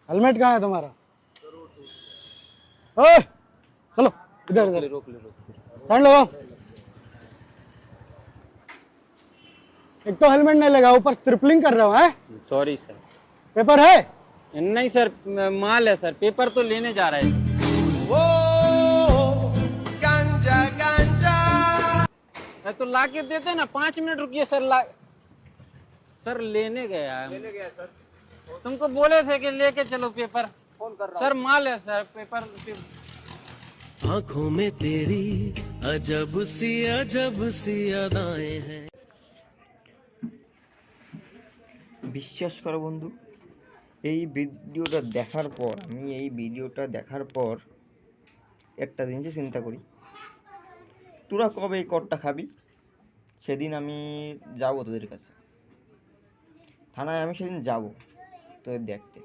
Helmet कहाँ है तुम्हारा? ओए चलो इधर इधर रोक ले स्टैंड लगाओ। एक तो हेलमेट नहीं लगा, ऊपर ट्रिपलिंग कर रहे हो हैं? Sorry sir. पेपर है? नहीं सर, माल है सर, पेपर तो लेने जा रहे हैं। तो ला के देते ना, 5 मिनट रुकिए सर। सर लेने गया सर। तुमको बोले थे कि लेके चलो पेपर। फोन कर रहा सर, माल है सर, पेपर। आंखों में तेरी अजब सी अदाएं हैं। বিশ্বাস করো বন্ধু, এই ভিডিওটা দেখার পর একটা জিনিস চিন্তা করি, তোরা কবে এই করটা খাবি? সেদিন আমি যাব তোদের কাছে, থানায় আমি সেদিন যাব তোদের দেখতে।